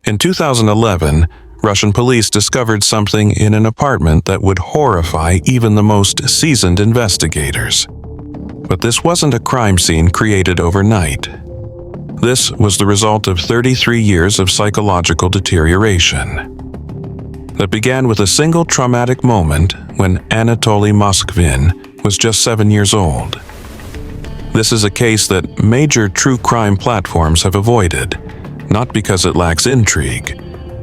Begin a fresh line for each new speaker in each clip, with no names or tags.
In 2011, Russian police discovered something in an apartment that would horrify even the most seasoned investigators. But this wasn't a crime scene created overnight. This was the result of 33 years of psychological deterioration that began with a single traumatic moment when Anatoly Moskvin was just 7 years old. This is a case that major true crime platforms have avoided, not because it lacks intrigue,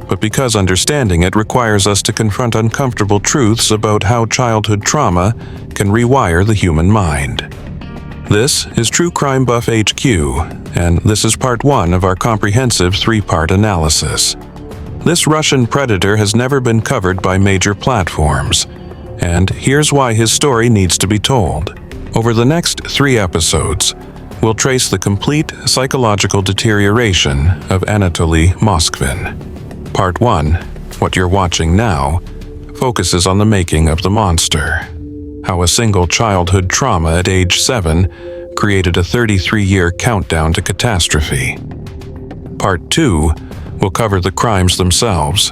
but because understanding it requires us to confront uncomfortable truths about how childhood trauma can rewire the human mind. This is True Crime Buff HQ, and this is part 1 of our comprehensive 3-part analysis. This Russian predator has never been covered by major platforms, and here's why his story needs to be told. Over the next 3 episodes, we'll trace the complete psychological deterioration of Anatoly Moskvin. Part 1, what you're watching now, focuses on the making of the monster. How a single childhood trauma at age 7 created a 33-year countdown to catastrophe. Part 2 will cover the crimes themselves,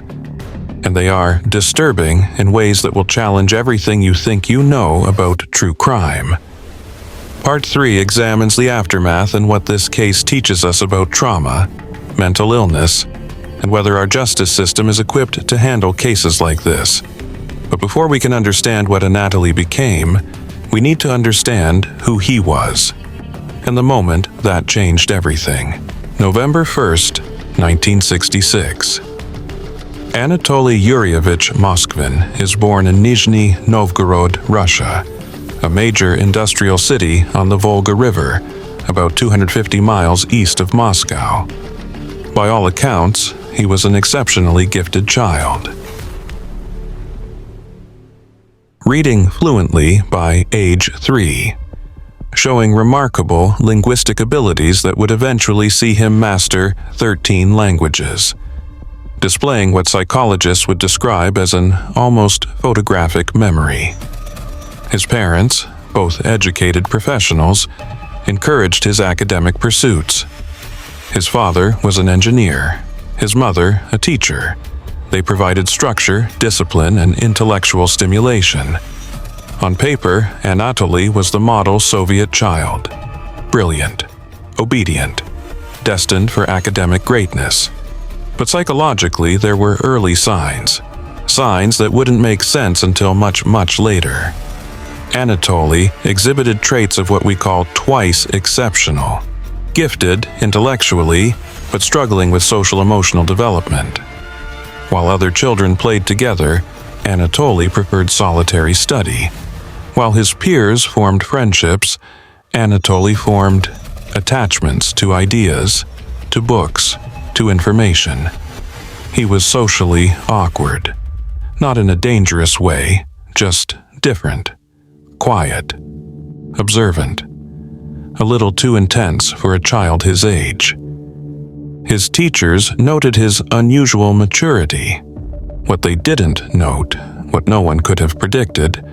and they are disturbing in ways that will challenge everything you think you know about true crime. Part 3 examines the aftermath and what this case teaches us about trauma, mental illness, and whether our justice system is equipped to handle cases like this. But before we can understand what Anatoly became, we need to understand who he was, and the moment that changed everything. November 1st, 1966. Anatoly Yuryevich Moskvin is born in Nizhny Novgorod, Russia, a major industrial city on the Volga River, about 250 miles east of Moscow. By all accounts, he was an exceptionally gifted child. Reading fluently by age 3, showing remarkable linguistic abilities that would eventually see him master 13 languages, displaying what psychologists would describe as an almost photographic memory. His parents, both educated professionals, encouraged his academic pursuits. His father was an engineer, his mother a teacher. They provided structure, discipline, and intellectual stimulation. On paper, Anatoly was the model Soviet child. Brilliant, obedient, destined for academic greatness. But psychologically, there were early signs that wouldn't make sense until much, much later. Anatoly exhibited traits of what we call twice exceptional. Gifted intellectually, but struggling with social-emotional development. While other children played together, Anatoly preferred solitary study. While his peers formed friendships, Anatoly formed attachments to ideas, to books, to information. He was socially awkward. Not in a dangerous way, just different, quiet, observant. A little too intense for a child his age. His teachers noted his unusual maturity. What they didn't note, what no one could have predicted,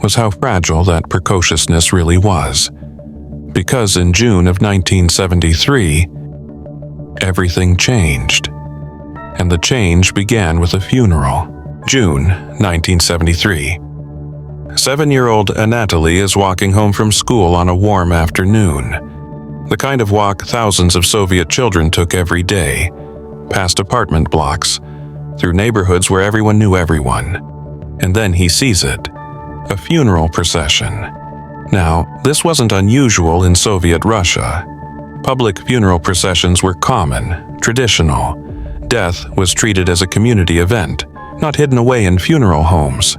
was how fragile that precociousness really was. Because in June of 1973, everything changed. And the change began with a funeral. June 1973. 7-year-old Anatoly is walking home from school on a warm afternoon. The kind of walk thousands of Soviet children took every day, past apartment blocks, through neighborhoods where everyone knew everyone. And then he sees it. A funeral procession. Now, this wasn't unusual in Soviet Russia. Public funeral processions were common, traditional. Death was treated as a community event, not hidden away in funeral homes.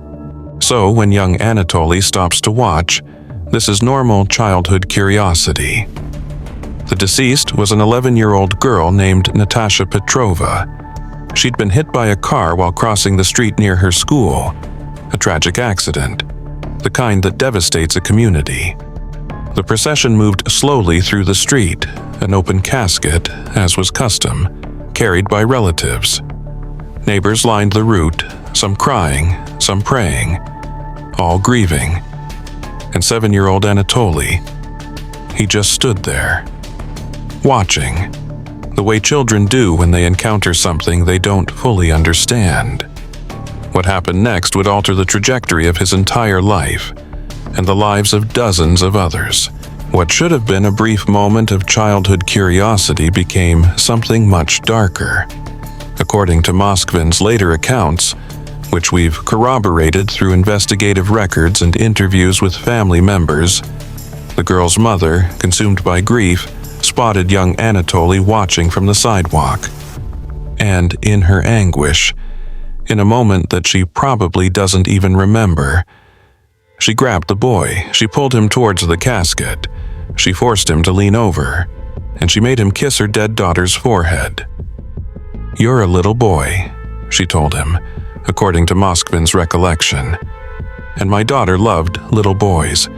So, when young Anatoly stops to watch, this is normal childhood curiosity. The deceased was an 11-year-old girl named Natasha Petrova. She'd been hit by a car while crossing the street near her school. A tragic accident, the kind that devastates a community. The procession moved slowly through the street, an open casket, as was custom, carried by relatives. Neighbors lined the route, some crying, some praying, all grieving. And 7-year-old Anatoly, he just stood there, watching, the way children do when they encounter something they don't fully understand. What happened next would alter the trajectory of his entire life and the lives of dozens of others. What should have been a brief moment of childhood curiosity became something much darker. According to Moskvin's later accounts, which we've corroborated through investigative records and interviews with family members, the girl's mother, consumed by grief, spotted young Anatoly watching from the sidewalk. And in her anguish, in a moment that she probably doesn't even remember, she grabbed the boy, she pulled him towards the casket, she forced him to lean over, and she made him kiss her dead daughter's forehead. "You're a little boy," she told him, according to Moskvin's recollection. "And my daughter loved little boys.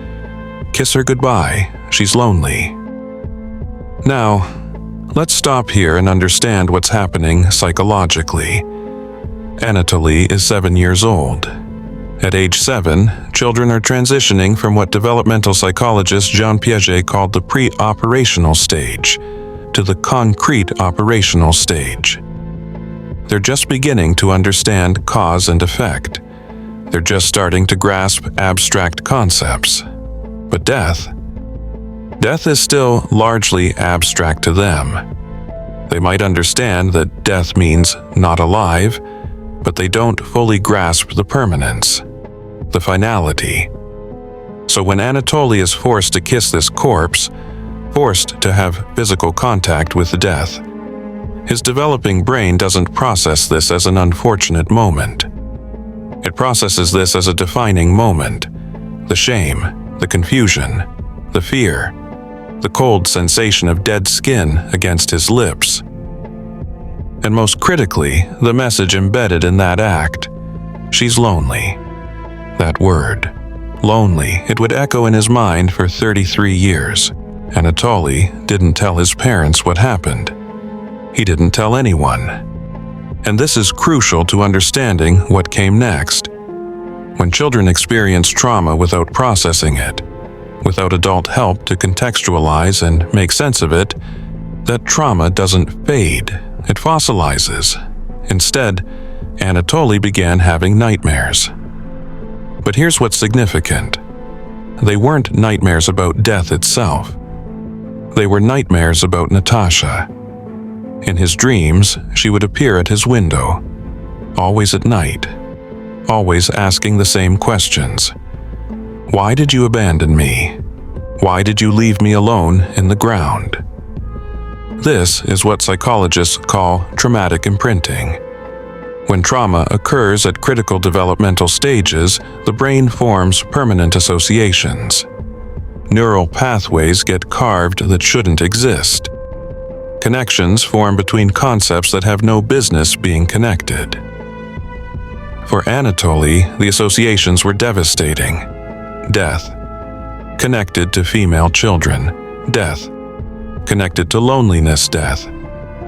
Kiss her goodbye, she's lonely." Now, let's stop here and understand what's happening psychologically. Anatoly is 7 years old. At age 7, children are transitioning from what developmental psychologist Jean Piaget called the pre-operational stage to the concrete operational stage. They're just beginning to understand cause and effect. They're just starting to grasp abstract concepts. But death is still largely abstract to them. They might understand that death means not alive, but they don't fully grasp the permanence, the finality. So when Anatoly is forced to kiss this corpse, forced to have physical contact with death, his developing brain doesn't process this as an unfortunate moment. It processes this as a defining moment. The shame, the confusion, the fear, the cold sensation of dead skin against his lips. And most critically, the message embedded in that act. She's lonely. That word, lonely, it would echo in his mind for 33 years. Anatoly didn't tell his parents what happened. He didn't tell anyone. And this is crucial to understanding what came next. When children experience trauma without processing it, without adult help to contextualize and make sense of it, that trauma doesn't fade, it fossilizes. Instead, Anatoly began having nightmares. But here's what's significant. They weren't nightmares about death itself. They were nightmares about Natasha. In his dreams, she would appear at his window, always at night, always asking the same questions. Why did you abandon me? Why did you leave me alone in the ground? This is what psychologists call traumatic imprinting. When trauma occurs at critical developmental stages, the brain forms permanent associations. Neural pathways get carved that shouldn't exist. Connections form between concepts that have no business being connected. For Anatoly, the associations were devastating. Death, connected to female children. Death, connected to loneliness. Death,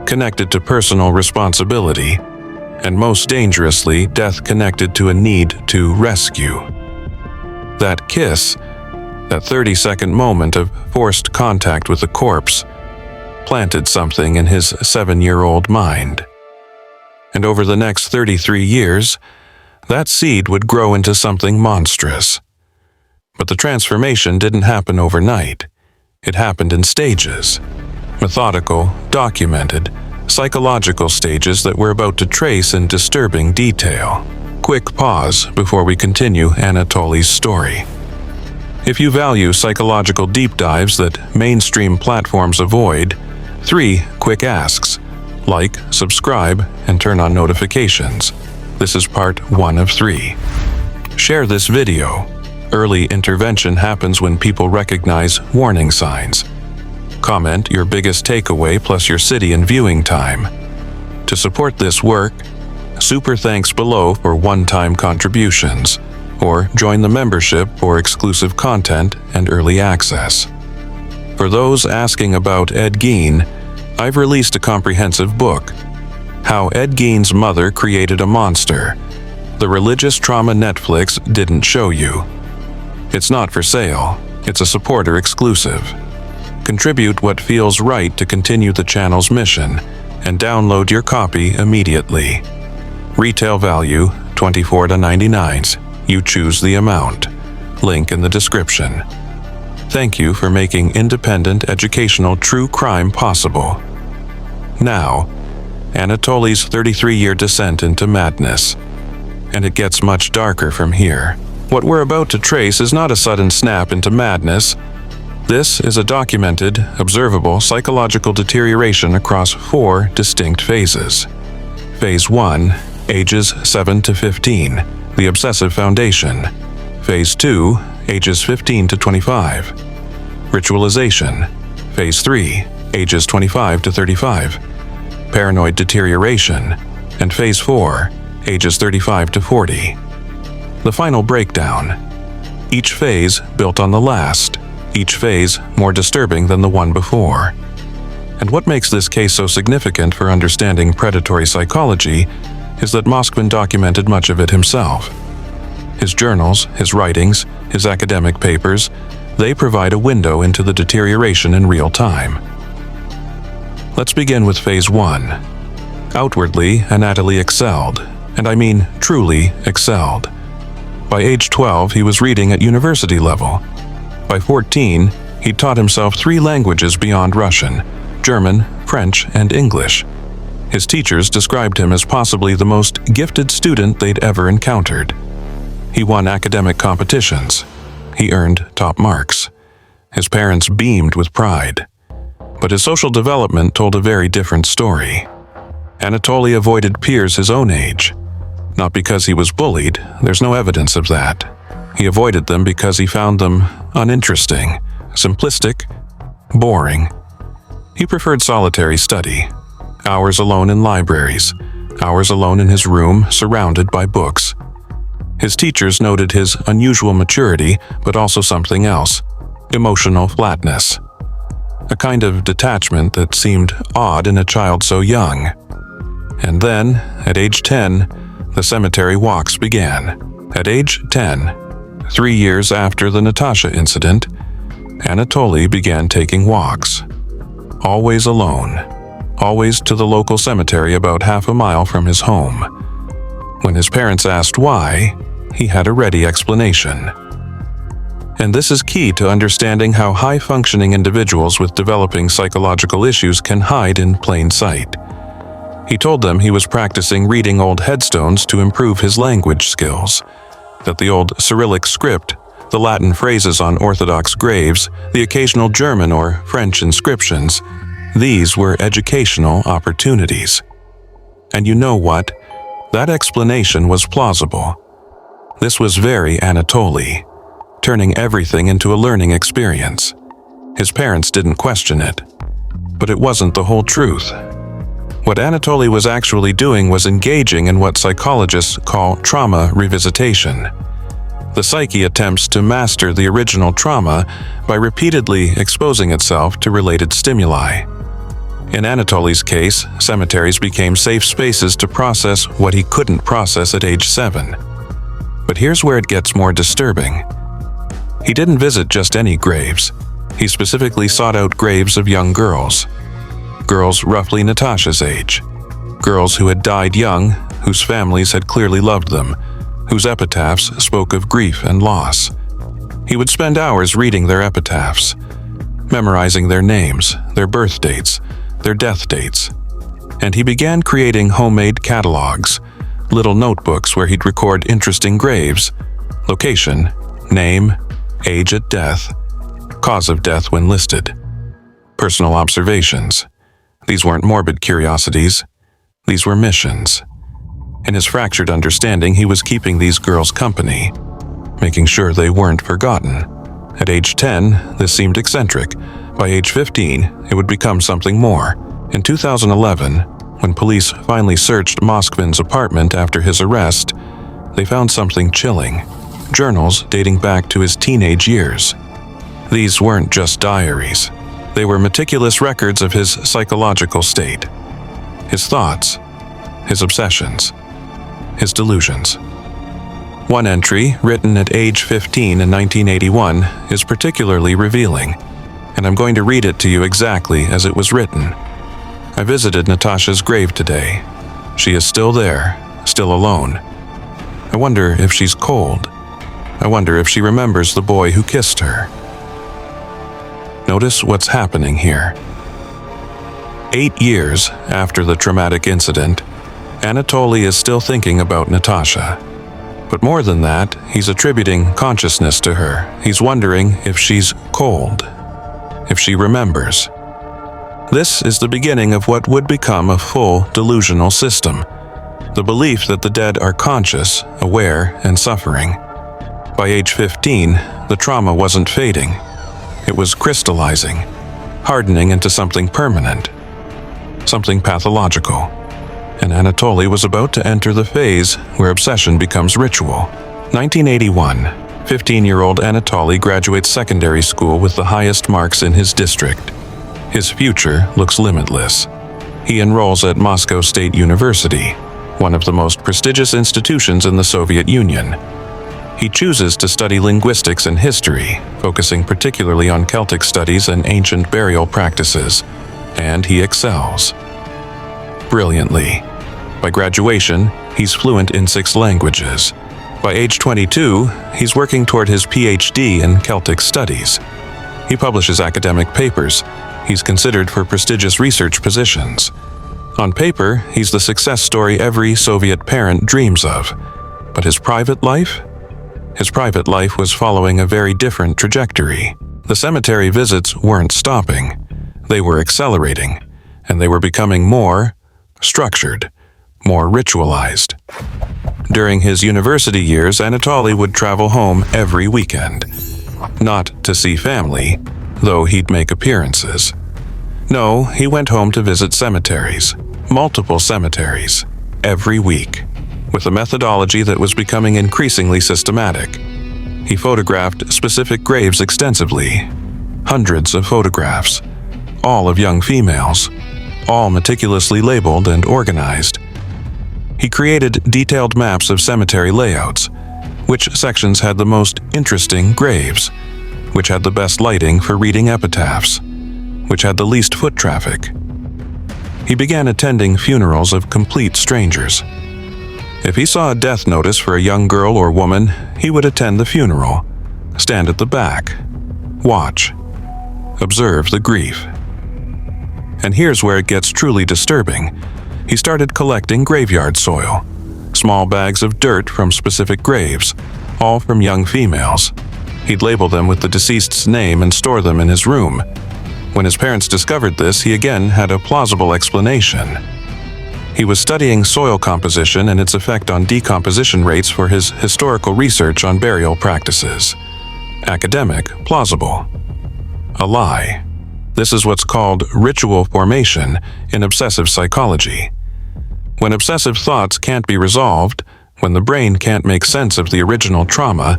connected to personal responsibility. And most dangerously, death connected to a need to rescue. That kiss, that 30-second moment of forced contact with the corpse, planted something in his 7-year-old mind. And over the next 33 years, that seed would grow into something monstrous. But the transformation didn't happen overnight. It happened in stages. Methodical, documented, psychological stages that we're about to trace in disturbing detail. Quick pause before we continue Anatoly's story. If you value psychological deep dives that mainstream platforms avoid, 3 quick asks. Like, subscribe, and turn on notifications. This is part 1 of 3. Share this video. Early intervention happens when people recognize warning signs. Comment your biggest takeaway plus your city and viewing time. To support this work, super thanks below for one-time contributions, or join the membership for exclusive content and early access. For those asking about Ed Gein, I've released a comprehensive book, How Ed Gein's Mother Created a Monster. The religious trauma Netflix didn't show you. It's not for sale. It's a supporter exclusive. Contribute what feels right to continue the channel's mission, and download your copy immediately. Retail value $24.99. You choose the amount. Link in the description. Thank you for making independent, educational true crime possible. Now, Anatoly's 33-year descent into madness. And it gets much darker from here. What we're about to trace is not a sudden snap into madness. This is a documented, observable psychological deterioration across 4 distinct phases. Phase 1, ages 7 to 15, the Obsessive Foundation. Phase 2, ages 15 to 25, Ritualization. Phase 3, ages 25 to 35, Paranoid Deterioration. And Phase 4, ages 35 to 40. The final breakdown. Each phase built on the last. Each phase more disturbing than the one before. And what makes this case so significant for understanding predatory psychology is that Moskvin documented much of it himself. His journals, his writings, his academic papers, they provide a window into the deterioration in real time. Let's begin with Phase 1. Outwardly, Anatoly excelled, and I mean truly excelled. By age 12, he was reading at university level. By 14, he taught himself 3 languages beyond Russian: German, French, and English. His teachers described him as possibly the most gifted student they'd ever encountered. He won academic competitions. He earned top marks. His parents beamed with pride. But his social development told a very different story. Anatoly avoided peers his own age. Not because he was bullied, there's no evidence of that. He avoided them because he found them uninteresting, simplistic, boring. He preferred solitary study, hours alone in libraries, hours alone in his room surrounded by books. His teachers noted his unusual maturity, but also something else: emotional flatness. A kind of detachment that seemed odd in a child so young. And then, at age 10, the cemetery walks began. At age 10, 3 years after the Natasha incident, Anatoly began taking walks. Always alone. Always to the local cemetery about half a mile from his home. When his parents asked why, he had a ready explanation. And this is key to understanding how high-functioning individuals with developing psychological issues can hide in plain sight. He told them he was practicing reading old headstones to improve his language skills. That the old Cyrillic script, the Latin phrases on Orthodox graves, the occasional German or French inscriptions, these were educational opportunities. And you know what? That explanation was plausible. This was very Anatoly, turning everything into a learning experience. His parents didn't question it. But it wasn't the whole truth. What Anatoly was actually doing was engaging in what psychologists call trauma revisitation. The psyche attempts to master the original trauma by repeatedly exposing itself to related stimuli. In Anatoly's case, cemeteries became safe spaces to process what he couldn't process at age 7. But here's where it gets more disturbing. He didn't visit just any graves. He specifically sought out graves of young girls. Girls roughly Natasha's age. Girls who had died young, whose families had clearly loved them, whose epitaphs spoke of grief and loss. He would spend hours reading their epitaphs, memorizing their names, their birth dates, their death dates. And he began creating homemade catalogs, little notebooks where he'd record interesting graves, location, name, age at death, cause of death when listed, personal observations. These weren't morbid curiosities. These were missions. In his fractured understanding, he was keeping these girls company, making sure they weren't forgotten. At age 10, this seemed eccentric. By age 15, it would become something more. In 2011, when police finally searched Moskvin's apartment after his arrest, they found something chilling: journals dating back to his teenage years. These weren't just diaries. They were meticulous records of his psychological state, his thoughts, his obsessions, his delusions. One entry, written at age 15 in 1981, is particularly revealing. and I'm going to read it to you exactly as it was written. I visited Natasha's grave today. She is still there, still alone. I wonder if she's cold. I wonder if she remembers the boy who kissed her. Notice what's happening here. 8 years after the traumatic incident, Anatoly is still thinking about Natasha. But more than that, he's attributing consciousness to her. He's wondering if she's cold, if she remembers. This is the beginning of what would become a full delusional system. The belief that the dead are conscious, aware, and suffering. By age 15, the trauma wasn't fading. It was crystallizing, hardening into something permanent, something pathological. And Anatoly was about to enter the phase where obsession becomes ritual. 1981, 15-year-old Anatoly graduates secondary school with the highest marks in his district. His future looks limitless. He enrolls at Moscow State University, one of the most prestigious institutions in the Soviet Union. He chooses to study linguistics and history, focusing particularly on Celtic studies and ancient burial practices, and he excels brilliantly. By graduation, he's fluent in 6 languages. By age 22, he's working toward his PhD in Celtic studies. He publishes academic papers. He's considered for prestigious research positions. On paper, he's the success story every Soviet parent dreams of. But his private life? His private life was following a very different trajectory. The cemetery visits weren't stopping. They were accelerating, and they were becoming more structured, more ritualized. During his university years, Anatoly would travel home every weekend. Not to see family, though he'd make appearances. No, he went home to visit cemeteries, multiple cemeteries, every week, with a methodology that was becoming increasingly systematic. He photographed specific graves extensively, hundreds of photographs, all of young females, all meticulously labeled and organized. He created detailed maps of cemetery layouts, which sections had the most interesting graves, which had the best lighting for reading epitaphs, which had the least foot traffic. He began attending funerals of complete strangers. If he saw a death notice for a young girl or woman, he would attend the funeral, stand at the back, watch, observe the grief. And here's where it gets truly disturbing. He started collecting graveyard soil, small bags of dirt from specific graves, all from young females. He'd label them with the deceased's name and store them in his room. When his parents discovered this, he again had a plausible explanation. He was studying soil composition and its effect on decomposition rates for his historical research on burial practices. Academic, plausible. A lie. This is what's called ritual formation in obsessive psychology. When obsessive thoughts can't be resolved, when the brain can't make sense of the original trauma,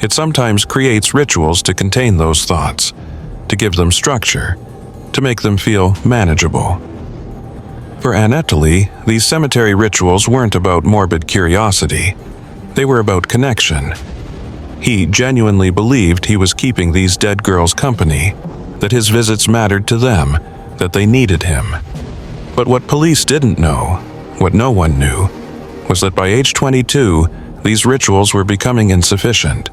it sometimes creates rituals to contain those thoughts, to give them structure, to make them feel manageable. For Anatoly, these cemetery rituals weren't about morbid curiosity. They were about connection. He genuinely believed he was keeping these dead girls company, that his visits mattered to them, that they needed him. But what police didn't know, what no one knew, was that by age 22, these rituals were becoming insufficient.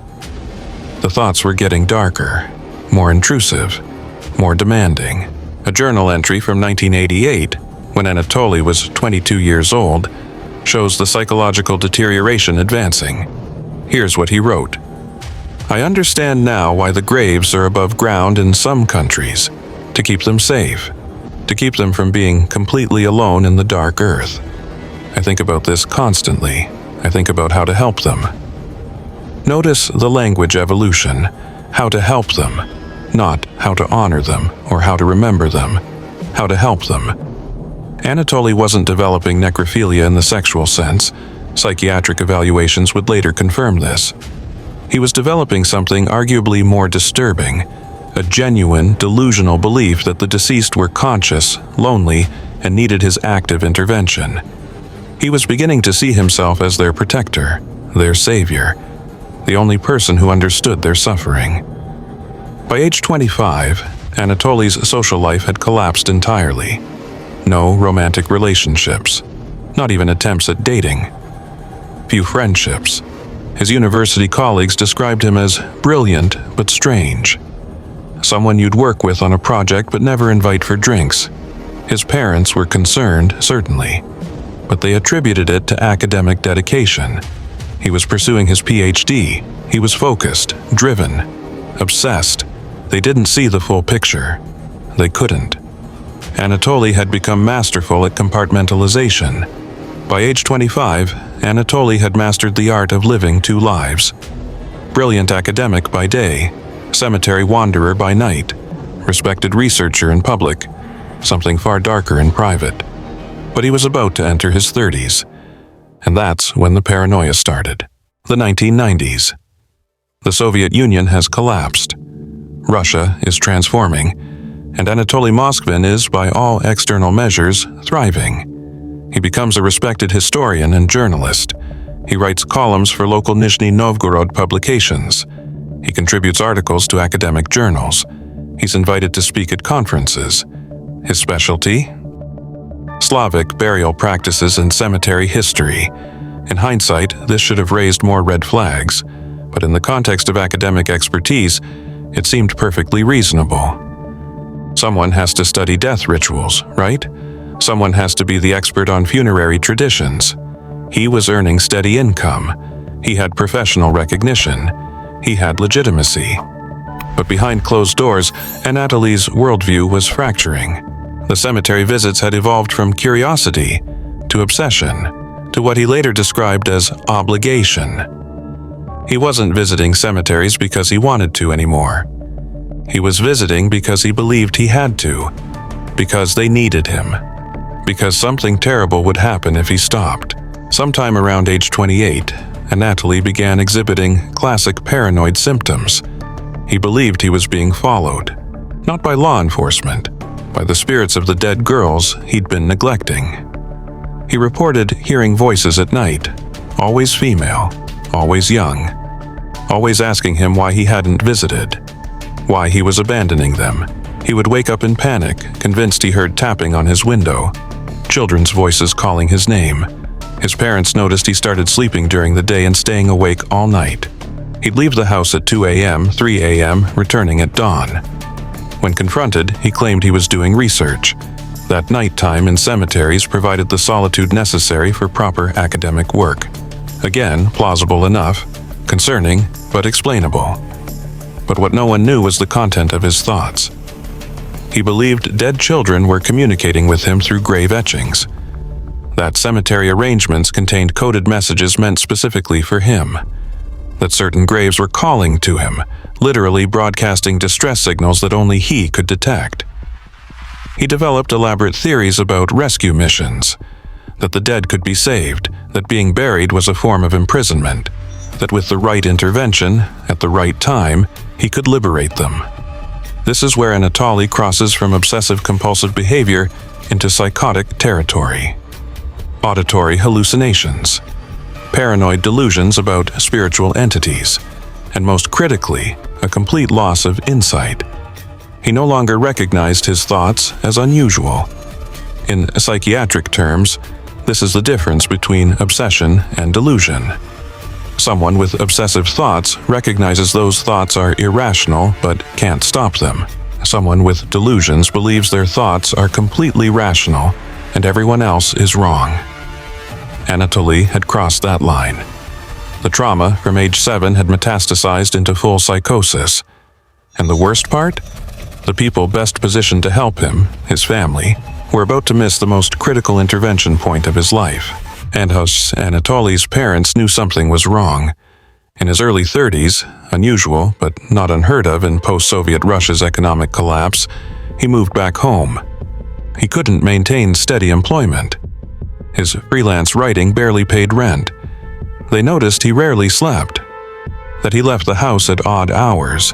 The thoughts were getting darker, more intrusive, more demanding. A journal entry from 1988, when Anatoly was 22 years old, shows the psychological deterioration advancing. Here's what he wrote. I understand now why the graves are above ground in some countries, to keep them safe, to keep them from being completely alone in the dark earth. I think about this constantly. I think about how to help them. Notice the language evolution, how to help them, not how to honor them or how to remember them, how to help them. Anatoly wasn't developing necrophilia in the sexual sense. Psychiatric evaluations would later confirm this. He was developing something arguably more disturbing, a genuine, delusional belief that the deceased were conscious, lonely, and needed his active intervention. He was beginning to see himself as their protector, their savior, the only person who understood their suffering. By age 25, Anatoly's social life had collapsed entirely. No romantic relationships, not even attempts at dating. Few friendships. His university colleagues described him as brilliant but strange. Someone you'd work with on a project but never invite for drinks. His parents were concerned, certainly, but they attributed it to academic dedication. He was pursuing his PhD. He was focused, driven, obsessed. They didn't see the full picture. They couldn't. Anatoly had become masterful at compartmentalization. By age 25, Anatoly had mastered the art of living two lives. Brilliant academic by day, cemetery wanderer by night, respected researcher in public, something far darker in private. But he was about to enter his 30s, and that's when the paranoia started. The 1990s. The Soviet Union has collapsed. Russia is transforming, and Anatoly Moskvin is, by all external measures, thriving. He becomes a respected historian and journalist. He writes columns for local Nizhny Novgorod publications. He contributes articles to academic journals. He's invited to speak at conferences. His specialty? Slavic burial practices and cemetery history. In hindsight, this should have raised more red flags, but in the context of academic expertise, it seemed perfectly reasonable. Someone has to study death rituals, right? Someone has to be the expert on funerary traditions. He was earning steady income. He had professional recognition. He had legitimacy. But behind closed doors, Anatoly's worldview was fracturing. The cemetery visits had evolved from curiosity to obsession, to what he later described as obligation. He wasn't visiting cemeteries because he wanted to anymore. He was visiting because he believed he had to, because they needed him, because something terrible would happen if he stopped. Sometime around age 28, Anatoly began exhibiting classic paranoid symptoms. He believed he was being followed, not by law enforcement, by the spirits of the dead girls he'd been neglecting. He reported hearing voices at night, always female, always young, always asking him why he hadn't visited, why he was abandoning them. He would wake up in panic, convinced he heard tapping on his window, children's voices calling his name. His parents noticed he started sleeping during the day and staying awake all night. He'd leave the house at 2 a.m., 3 a.m., returning at dawn. When confronted, he claimed he was doing research. That nighttime in cemeteries provided the solitude necessary for proper academic work. Again, plausible enough, concerning, but explainable. But what no one knew was the content of his thoughts. He believed dead children were communicating with him through grave etchings. That cemetery arrangements contained coded messages meant specifically for him. That certain graves were calling to him, literally broadcasting distress signals that only he could detect. He developed elaborate theories about rescue missions, that the dead could be saved, that being buried was a form of imprisonment, that with the right intervention, at the right time, he could liberate them. This is where Anatoly crosses from obsessive-compulsive behavior into psychotic territory. Auditory hallucinations, paranoid delusions about spiritual entities, and most critically, a complete loss of insight. He no longer recognized his thoughts as unusual. In psychiatric terms, this is the difference between obsession and delusion. Someone with obsessive thoughts recognizes those thoughts are irrational but can't stop them. Someone with delusions believes their thoughts are completely rational and everyone else is wrong. Anatoly had crossed that line. The trauma from age 7 had metastasized into full psychosis. And the worst part? The people best positioned to help him, his family, were about to miss the most critical intervention point of his life. And Anatoly's parents knew something was wrong. In his early 30s, unusual but not unheard of in post-Soviet Russia's economic collapse, he moved back home. He couldn't maintain steady employment. His freelance writing barely paid rent. They noticed he rarely slept, that he left the house at odd hours,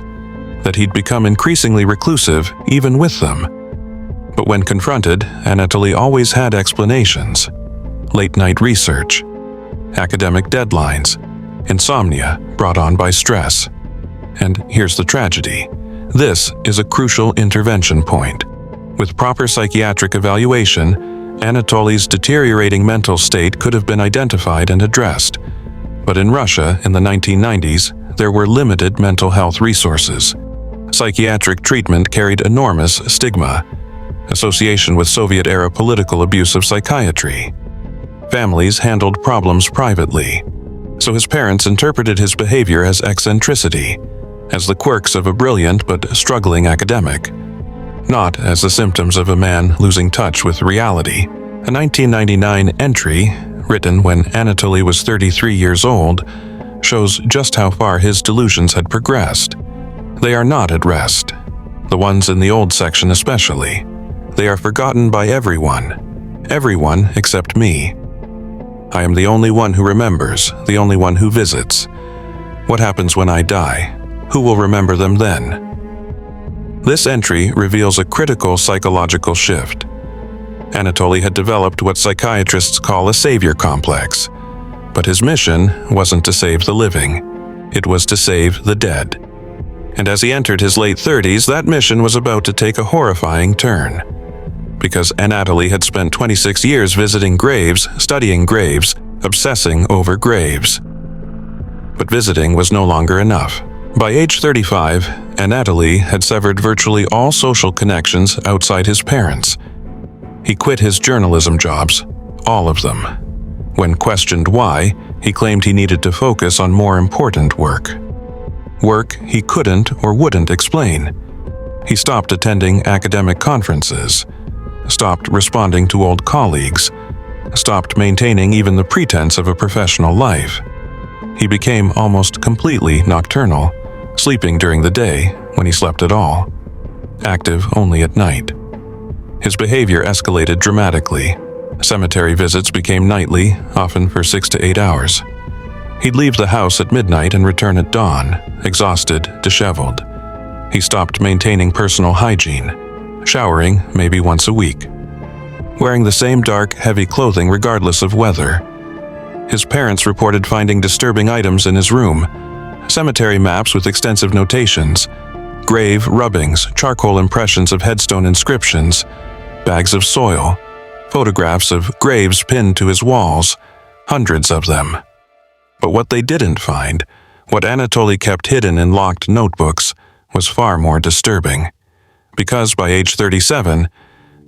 that he'd become increasingly reclusive even with them. But when confronted, Anatoly always had explanations. Late-night research, academic deadlines, insomnia brought on by stress. And here's the tragedy. This is a crucial intervention point. With proper psychiatric evaluation, Anatoly's deteriorating mental state could have been identified and addressed. But in Russia in the 1990s, there were limited mental health resources. Psychiatric treatment carried enormous stigma, association with Soviet-era political abuse of psychiatry. Families handled problems privately, so his parents interpreted his behavior as eccentricity, as the quirks of a brilliant but struggling academic, not as the symptoms of a man losing touch with reality. A 1999 entry, written when Anatoly was 33 years old, shows just how far his delusions had progressed. They are not at rest, the ones in the old section especially. They are forgotten by everyone except me. I am the only one who remembers, the only one who visits. What happens when I die? Who will remember them then? This entry reveals a critical psychological shift. Anatoly had developed what psychiatrists call a savior complex, but his mission wasn't to save the living, it was to save the dead. And as he entered his late 30s, that mission was about to take a horrifying turn. Because Anatoly had spent 26 years visiting graves, studying graves, obsessing over graves. But visiting was no longer enough. By age 35, Anatoly had severed virtually all social connections outside his parents. He quit his journalism jobs, all of them. When questioned why, he claimed he needed to focus on more important work. Work he couldn't or wouldn't explain. He stopped attending academic conferences, stopped responding to old colleagues, stopped maintaining even the pretense of a professional life. He became almost completely nocturnal, sleeping during the day when he slept at all, active only at night. His behavior escalated dramatically. Cemetery visits became nightly, often for 6 to 8 hours. He'd leave the house at midnight and return at dawn, exhausted, disheveled. He stopped maintaining personal hygiene, showering maybe once a week, wearing the same dark, heavy clothing regardless of weather. His parents reported finding disturbing items in his room: cemetery maps with extensive notations, grave rubbings, charcoal impressions of headstone inscriptions, bags of soil, photographs of graves pinned to his walls, hundreds of them. But what they didn't find, what Anatoly kept hidden in locked notebooks, was far more disturbing. Because by age 37,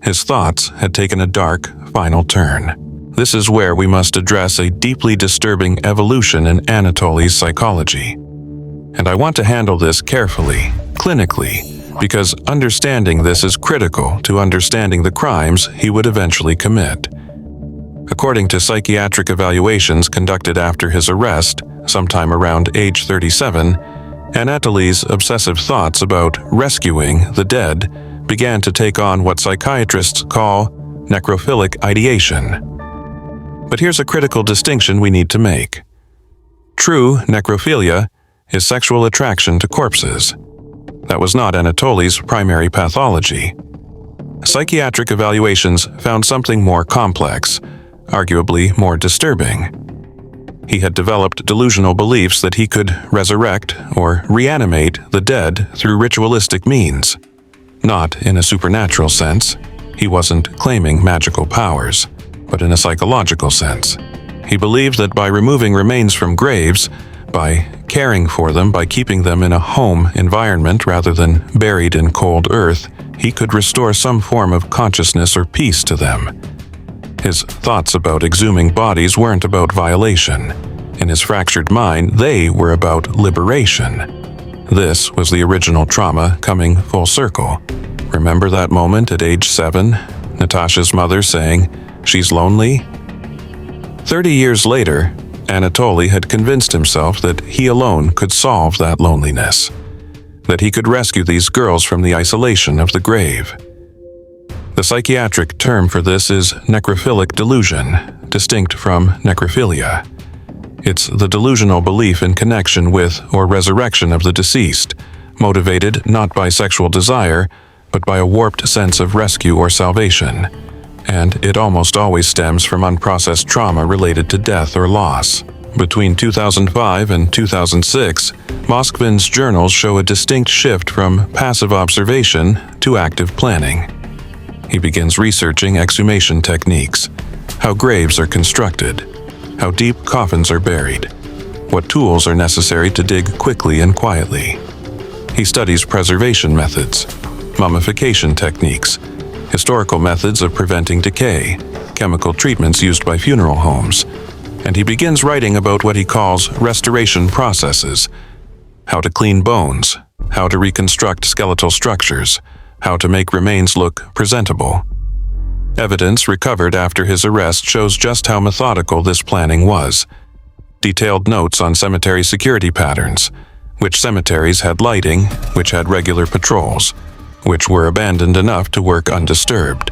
his thoughts had taken a dark, final turn. This is where we must address a deeply disturbing evolution in Anatoly's psychology. And I want to handle this carefully, clinically, because understanding this is critical to understanding the crimes he would eventually commit. According to psychiatric evaluations conducted after his arrest, sometime around age 37, Anatoly's obsessive thoughts about rescuing the dead began to take on what psychiatrists call necrophilic ideation. But here's a critical distinction we need to make. True necrophilia is sexual attraction to corpses. That was not Anatoly's primary pathology. Psychiatric evaluations found something more complex, arguably more disturbing. He had developed delusional beliefs that he could resurrect or reanimate the dead through ritualistic means. Not in a supernatural sense. He wasn't claiming magical powers, but in a psychological sense. He believed that by removing remains from graves, by caring for them, by keeping them in a home environment rather than buried in cold earth, he could restore some form of consciousness or peace to them. His thoughts about exhuming bodies weren't about violation. In his fractured mind, they were about liberation. This was the original trauma coming full circle. Remember that moment at age 7, Natasha's mother saying, "She's lonely?" 30 years later, Anatoly had convinced himself that he alone could solve that loneliness, that he could rescue these girls from the isolation of the grave. The psychiatric term for this is necrophilic delusion, distinct from necrophilia. It's the delusional belief in connection with or resurrection of the deceased, motivated not by sexual desire, but by a warped sense of rescue or salvation. And it almost always stems from unprocessed trauma related to death or loss. Between 2005 and 2006, Moskvin's journals show a distinct shift from passive observation to active planning. He begins researching exhumation techniques, how graves are constructed, how deep coffins are buried, what tools are necessary to dig quickly and quietly. He studies preservation methods, mummification techniques, historical methods of preventing decay, chemical treatments used by funeral homes, and he begins writing about what he calls restoration processes: how to clean bones, how to reconstruct skeletal structures, how to make remains look presentable. Evidence recovered after his arrest shows just how methodical this planning was. Detailed notes on cemetery security patterns, which cemeteries had lighting, which had regular patrols, which were abandoned enough to work undisturbed.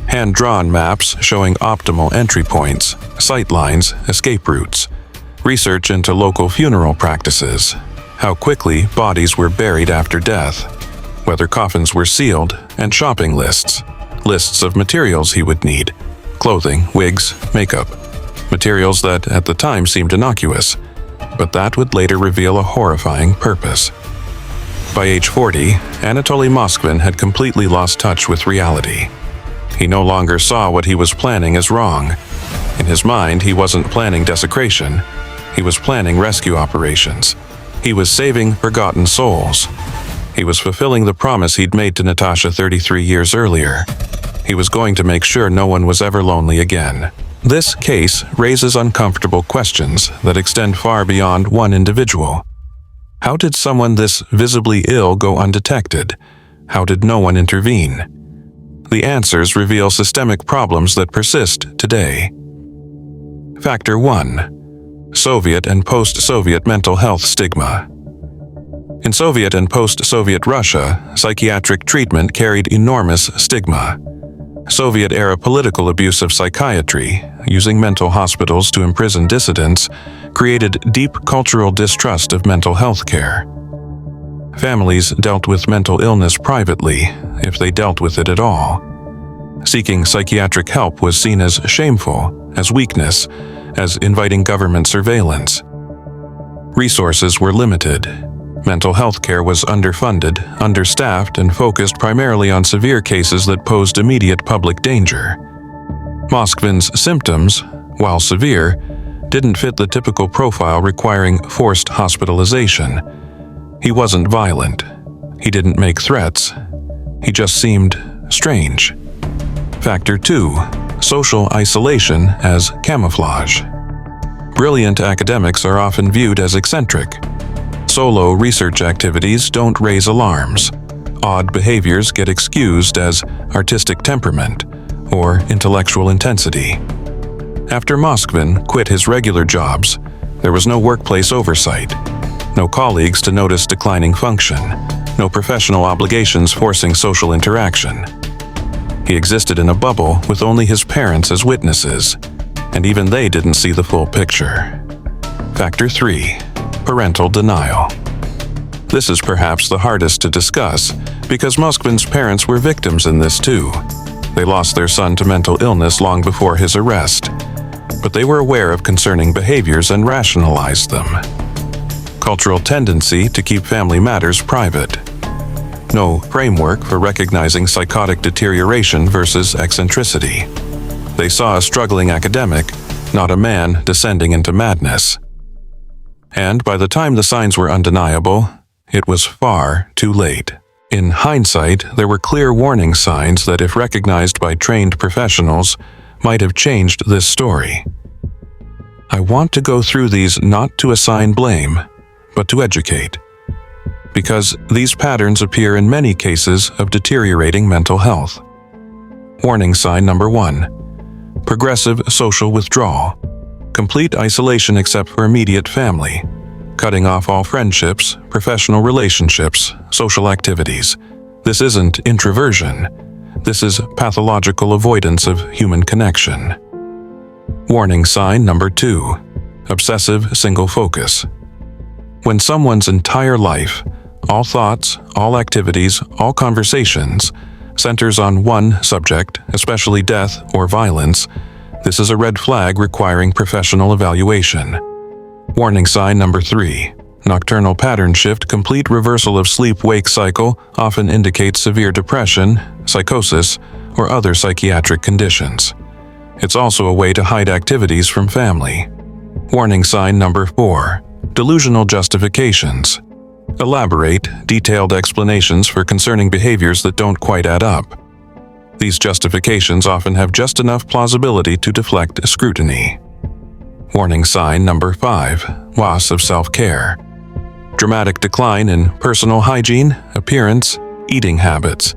Hand-drawn maps showing optimal entry points, sight lines, escape routes. Research into local funeral practices, how quickly bodies were buried after death, whether coffins were sealed, and shopping lists. Lists of materials he would need: clothing, wigs, makeup. Materials that at the time seemed innocuous, but that would later reveal a horrifying purpose. By age 40, Anatoly Moskvin had completely lost touch with reality. He no longer saw what he was planning as wrong. In his mind, he wasn't planning desecration. He was planning rescue operations. He was saving forgotten souls. He was fulfilling the promise he'd made to Natasha 33 years earlier. He was going to make sure no one was ever lonely again. This case raises uncomfortable questions that extend far beyond one individual. How did someone this visibly ill go undetected? How did no one intervene? The answers reveal systemic problems that persist today. Factor 1. Soviet and post-Soviet mental health stigma. In Soviet and post-Soviet Russia, psychiatric treatment carried enormous stigma. Soviet-era political abuse of psychiatry, using mental hospitals to imprison dissidents, created deep cultural distrust of mental health care. Families dealt with mental illness privately, if they dealt with it at all. Seeking psychiatric help was seen as shameful, as weakness, as inviting government surveillance. Resources were limited. Mental health care was underfunded, understaffed, and focused primarily on severe cases that posed immediate public danger. Moskvin's symptoms, while severe, didn't fit the typical profile requiring forced hospitalization. He wasn't violent. He didn't make threats. He just seemed strange. Factor 2. Social isolation as camouflage. Brilliant academics are often viewed as eccentric. Solo research activities don't raise alarms. Odd behaviors get excused as artistic temperament or intellectual intensity. After Moskvin quit his regular jobs, there was no workplace oversight, no colleagues to notice declining function, no professional obligations forcing social interaction. He existed in a bubble with only his parents as witnesses, and even they didn't see the full picture. Factor 3. Parental denial. This is perhaps the hardest to discuss because Moskvin's parents were victims in this too. They lost their son to mental illness long before his arrest, but they were aware of concerning behaviors and rationalized them. Cultural tendency to keep family matters private. No framework for recognizing psychotic deterioration versus eccentricity. They saw a struggling academic, not a man descending into madness. And by the time the signs were undeniable, it was far too late. In hindsight, there were clear warning signs that, if recognized by trained professionals, might have changed this story. I want to go through these not to assign blame, but to educate. Because these patterns appear in many cases of deteriorating mental health. Warning sign number 1. Progressive social withdrawal. Complete isolation except for immediate family. Cutting off all friendships, professional relationships, social activities. This isn't introversion. This is pathological avoidance of human connection. Warning sign number 2. Obsessive single focus. When someone's entire life, all thoughts, all activities, all conversations, centers on one subject, especially death or violence, this is a red flag requiring professional evaluation. Warning sign number 3. nocturnal pattern shift, complete reversal of sleep-wake cycle often indicates severe depression, psychosis, or other psychiatric conditions. It's also a way to hide activities from family. Warning sign number 4. Delusional justifications. Elaborate, detailed explanations for concerning behaviors that don't quite add up. These justifications often have just enough plausibility to deflect scrutiny. Warning sign number 5. Loss of self-care. Dramatic decline in personal hygiene, appearance, eating habits.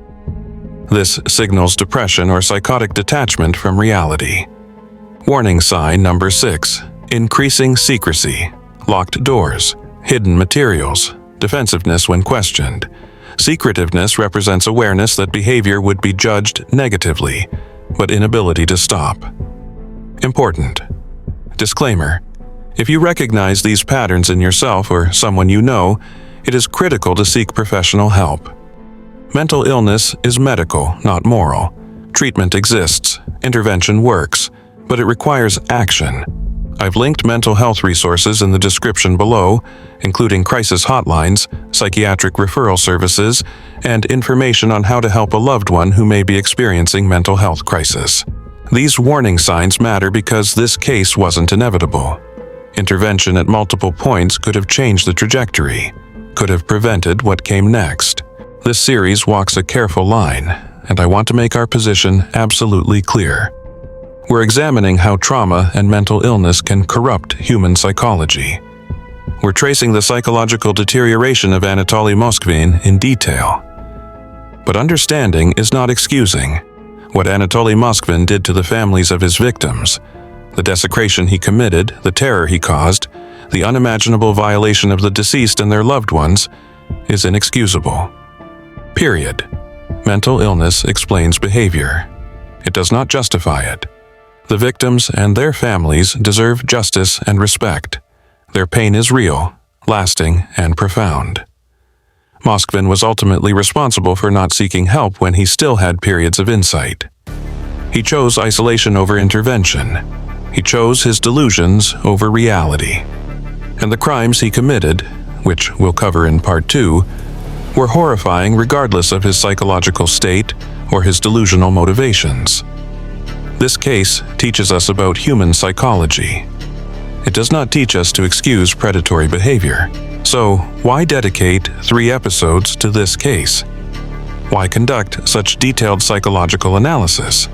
This signals depression or psychotic detachment from reality. Warning sign number 6. Increasing secrecy, locked doors, hidden materials, defensiveness when questioned. Secretiveness represents awareness that behavior would be judged negatively, but inability to stop. Important. Disclaimer: if you recognize these patterns in yourself or someone you know, it is critical to seek professional help. Mental illness is medical, not moral. Treatment exists, intervention works, but it requires action. I've linked mental health resources in the description below, including crisis hotlines, psychiatric referral services, and information on how to help a loved one who may be experiencing mental health crisis. These warning signs matter because this case wasn't inevitable. Intervention at multiple points could have changed the trajectory, could have prevented what came next. This series walks a careful line, and I want to make our position absolutely clear. We're examining how trauma and mental illness can corrupt human psychology. We're tracing the psychological deterioration of Anatoly Moskvin in detail. But understanding is not excusing what Anatoly Moskvin did to the families of his victims, the desecration he committed, the terror he caused, the unimaginable violation of the deceased and their loved ones, is inexcusable. Period. Mental illness explains behavior. It does not justify it. The victims and their families deserve justice and respect. Their pain is real, lasting, and profound. Moskvin was ultimately responsible for not seeking help when he still had periods of insight. He chose isolation over intervention. He chose his delusions over reality. And the crimes he committed, which we'll cover in part 2, were horrifying regardless of his psychological state or his delusional motivations. This case teaches us about human psychology. It does not teach us to excuse predatory behavior. So, why dedicate 3 episodes to this case? Why conduct such detailed psychological analysis?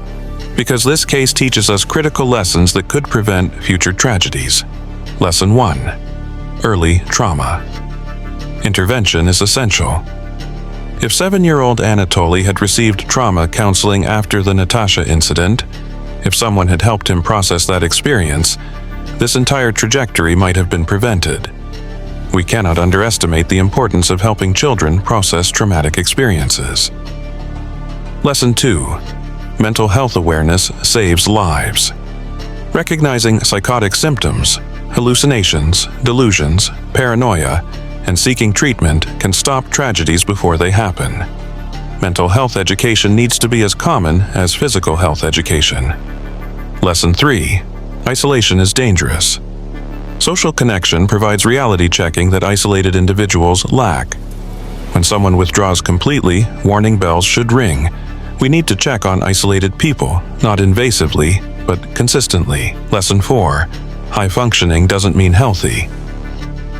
Because this case teaches us critical lessons that could prevent future tragedies. Lesson 1. Early trauma. Intervention is essential. If 7-year-old Anatoly had received trauma counseling after the Natasha incident, if someone had helped him process that experience, this entire trajectory might have been prevented. We cannot underestimate the importance of helping children process traumatic experiences. Lesson 2. Mental health awareness saves lives. Recognizing psychotic symptoms, hallucinations, delusions, paranoia, and seeking treatment can stop tragedies before they happen. Mental health education needs to be as common as physical health education. Lesson 3. Isolation is dangerous. Social connection provides reality checking that isolated individuals lack. When someone withdraws completely, warning bells should ring. We need to check on isolated people, not invasively, but consistently. Lesson 4. High functioning doesn't mean healthy.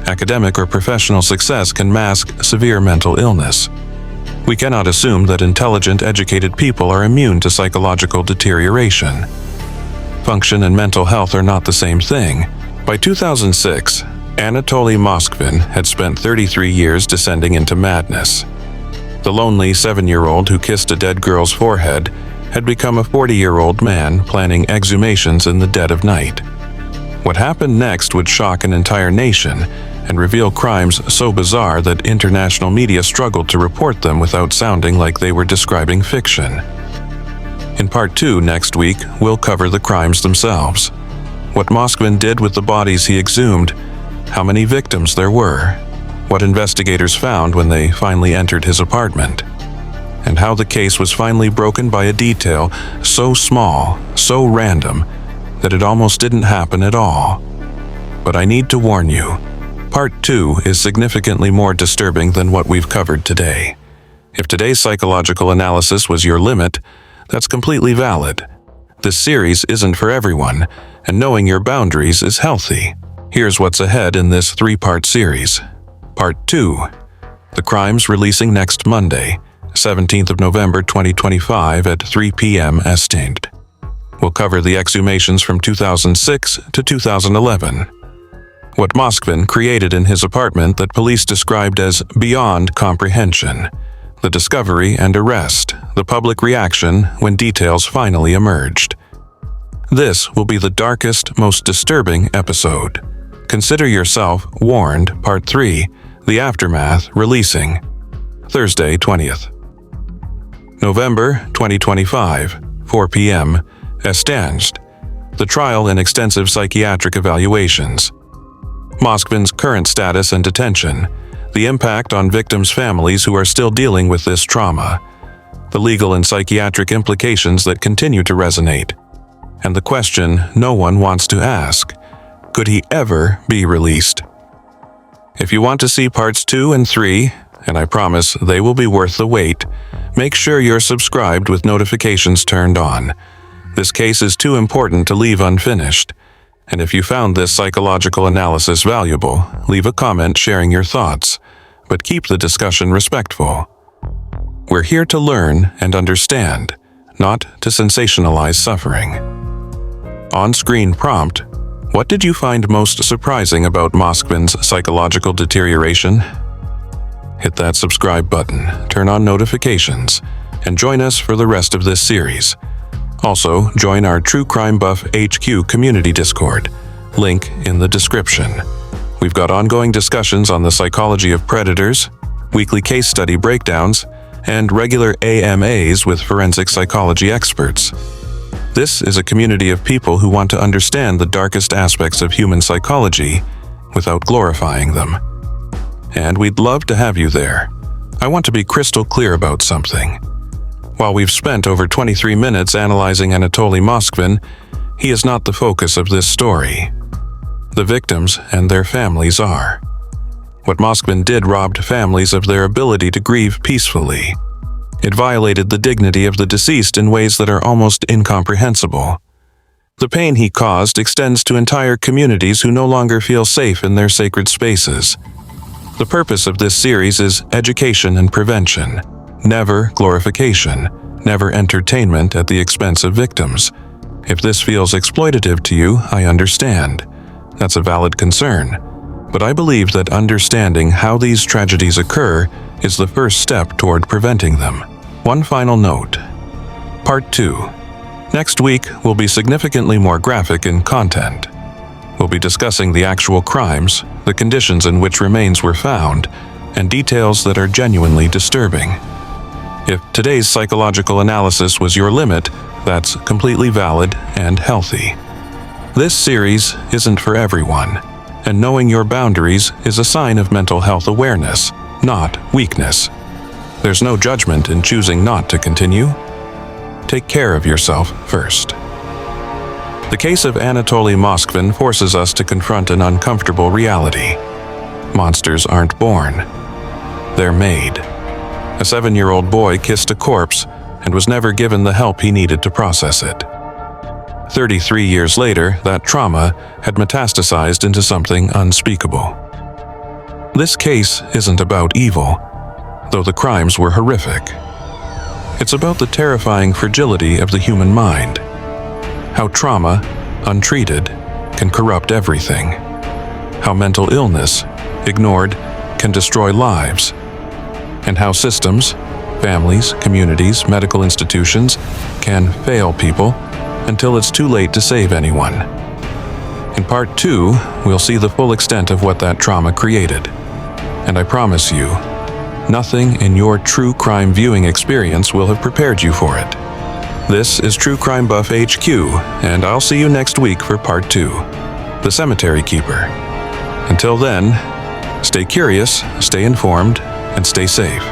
Academic or professional success can mask severe mental illness. We cannot assume that intelligent, educated people are immune to psychological deterioration. Function and mental health are not the same thing. By 2006, Anatoly Moskvin had spent 33 years descending into madness. The lonely 7-year-old who kissed a dead girl's forehead had become a 40-year-old man planning exhumations in the dead of night. What happened next would shock an entire nation and reveal crimes so bizarre that international media struggled to report them without sounding like they were describing fiction. In part 2 next week, we'll cover the crimes themselves. What Moskvin did with the bodies he exhumed, how many victims there were, what investigators found when they finally entered his apartment, and how the case was finally broken by a detail so small, so random, that it almost didn't happen at all. But I need to warn you, Part 2 is significantly more disturbing than what we've covered today. If today's psychological analysis was your limit, that's completely valid. This series isn't for everyone, and knowing your boundaries is healthy. Here's what's ahead in this 3-part series. Part 2. The crimes releasing next Monday, 17th of November 2025 at 3 p.m. Eastern. We'll cover the exhumations from 2006 to 2011. What Moskvin created in his apartment that police described as beyond comprehension. The discovery and arrest, the public reaction when details finally emerged. This will be the darkest, most disturbing episode. Consider yourself warned. Part 3, The Aftermath, releasing Thursday, 20th November 2025, 4 p.m. Estanst. The trial and extensive psychiatric evaluations. Moskvin's current status and detention. The impact on victims' families who are still dealing with this trauma. The legal and psychiatric implications that continue to resonate. And the question no one wants to ask: could he ever be released? If you want to see parts 2 and 3, and I promise they will be worth the wait, make sure you're subscribed with notifications turned on. This case is too important to leave unfinished. And if you found this psychological analysis valuable, leave a comment sharing your thoughts, but keep the discussion respectful. We're here to learn and understand, not to sensationalize suffering. On-screen prompt: what did you find most surprising about Moskvin's psychological deterioration? Hit that subscribe button, turn on notifications, and join us for the rest of this series. Also, join our True Crime Buff HQ community Discord, link in the description. We've got ongoing discussions on the psychology of predators, weekly case study breakdowns, and regular AMAs with forensic psychology experts. This is a community of people who want to understand the darkest aspects of human psychology without glorifying them. And we'd love to have you there. I want to be crystal clear about something. While we've spent over 23 minutes analyzing Anatoly Moskvin, he is not the focus of this story. The victims and their families are. What Moskvin did robbed families of their ability to grieve peacefully. It violated the dignity of the deceased in ways that are almost incomprehensible. The pain he caused extends to entire communities who no longer feel safe in their sacred spaces. The purpose of this series is education and prevention. Never glorification, never entertainment at the expense of victims. If this feels exploitative to you, I understand. That's a valid concern. But I believe that understanding how these tragedies occur is the first step toward preventing them. One final note. Part 2. Next week will be significantly more graphic in content. We'll be discussing the actual crimes, the conditions in which remains were found, and details that are genuinely disturbing. If today's psychological analysis was your limit, that's completely valid and healthy. This series isn't for everyone, and knowing your boundaries is a sign of mental health awareness, not weakness. There's no judgment in choosing not to continue. Take care of yourself first. The case of Anatoly Moskvin forces us to confront an uncomfortable reality. Monsters aren't born. They're made. A 7-year-old boy kissed a corpse and was never given the help he needed to process it. 33 years later, that trauma had metastasized into something unspeakable. This case isn't about evil, though the crimes were horrific. It's about the terrifying fragility of the human mind. How trauma, untreated, can corrupt everything. How mental illness, ignored, can destroy lives. And how systems, families, communities, medical institutions can fail people until it's too late to save anyone. In Part 2, we'll see the full extent of what that trauma created. And I promise you, nothing in your true crime viewing experience will have prepared you for it. This is True Crime Buff HQ, and I'll see you next week for Part 2, The Cemetery Keeper. Until then, stay curious, stay informed, and stay safe.